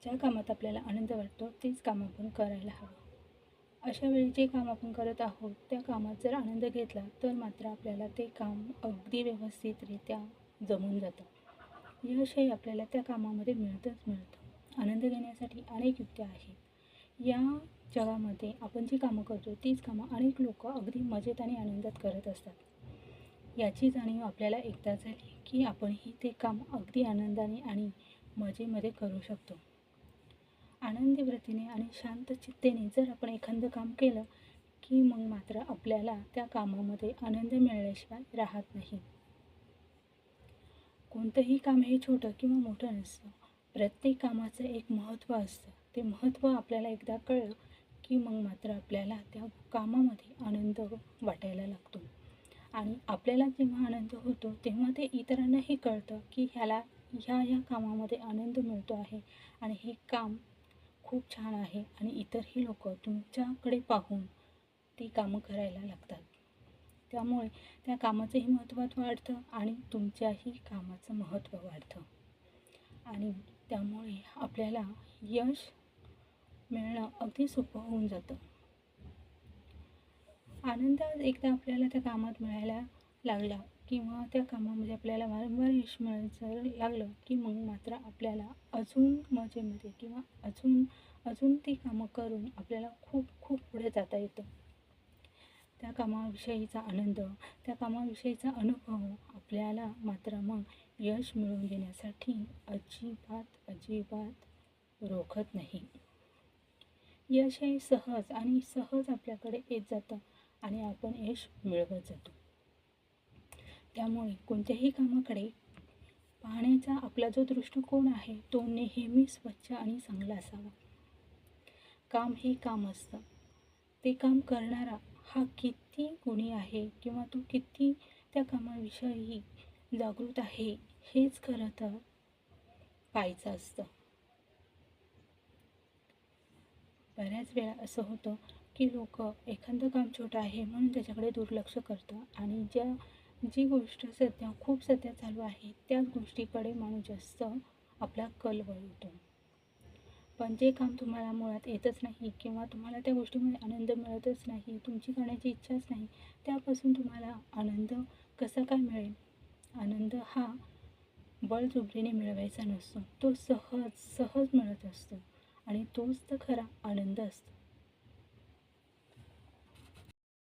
ज्या कामात आपल्याला आनंद वाटतो तेच काम आपण करायला हवं. अशा वेळी जे काम आपण करत आहोत त्या कामात जर आनंद घेतला तर मात्र आपल्याला ते काम अगदी व्यवस्थितरित्या जमून जातं. यश हे आपल्याला त्या कामामध्ये मिळतं. आनंद घेण्यासाठी अनेक युक्त्या आहेत. या जगामध्ये आपण जी कामं करतो तीच कामं अनेक लोक अगदी मजेत आणि आनंदात करत असतात. याची जाणीव आपल्याला एकदा झाली की आपणही ते काम अगदी आनंदाने आणि मजेमध्ये करू शकतो. आनंदी वृत्तीने आणि शांत चित्तेने जर आपण एखादं काम केलं की मग मात्र आपल्याला त्या कामामध्ये आनंद मिळाल्याशिवाय राहत नाही. कोणतंही काम हे छोटं किंवा मोठं नसतं. प्रत्येक कामाचं एक महत्त्व असतं. ते महत्त्व आपल्याला एकदा कळलं की मग मात्र आपल्याला त्या कामामध्ये आनंद वाटायला लागतो. आणि आपल्याला जेव्हा आनंद होतो तेव्हा ते इतरांनाही कळतं की ह्या कामामध्ये आनंद मिळतो आहे आणि हे काम खूप छान आहे आणि इतरही लोक तुमच्याकडे पाहून ती कामं करायला लागतात. त्यामुळे त्या कामाचंही महत्त्व वाढतं आणि तुमच्याही कामाचं महत्त्व वाढतं आणि त्यामुळे आपल्याला यश मिळणं अगदी सोपं होऊन जातं. आनंद एकदा आपल्याला त्या कामात मिळायला लागला किंवा त्या कामामध्ये आपल्याला वारंवार यश मिळायचं लागलं की मग मात्र आपल्याला अजून मजेमध्ये किंवा अजून ती कामं करून आपल्याला खूप खूप पुढे जाता येतं. त्या कामाविषयीचा आनंद, त्या कामाविषयीचा अनुभव आपल्याला मात्र मग यश मिळवून देण्यासाठी अजिबात रोखत नाही. यश हे सहज आपल्याकडे येत जातं आणि आपण यश मिळवत जातो. त्यामुळे कोणत्याही कामाकडे पाहण्याचा आपला जो दृष्टिकोन आहे तो नेहमी स्वच्छ आणि चांगला असावा. काम हे काम असतं. ते काम करणारा हा किती गुणी आहे किंवा तो किती त्या कामाविषयी जागृत आहे हेच खरं तर पाहायचं असतं. बऱ्याच वेळा असं होतं की लोक एखादं काम छोटं आहे म्हणून त्याच्याकडे दुर्लक्ष करतं आणि जी गोष्ट खूप सध्या चालू आहे त्याच गोष्टीकडे माणूस जास्त आपला कल वळवतो. पण जे काम तुम्हाला मुळात येतच नाही किंवा तुम्हाला त्या गोष्टीमध्ये आनंद मिळतच नाही, तुमची करण्याची इच्छाच नाही, त्यापासून तुम्हाला आनंद कसा काय मिळेल? आनंद हा बळजबरीने मिळवायचा नसतो, तो सहज मिळत असतो आणि तोच तर खरा आनंद असतो.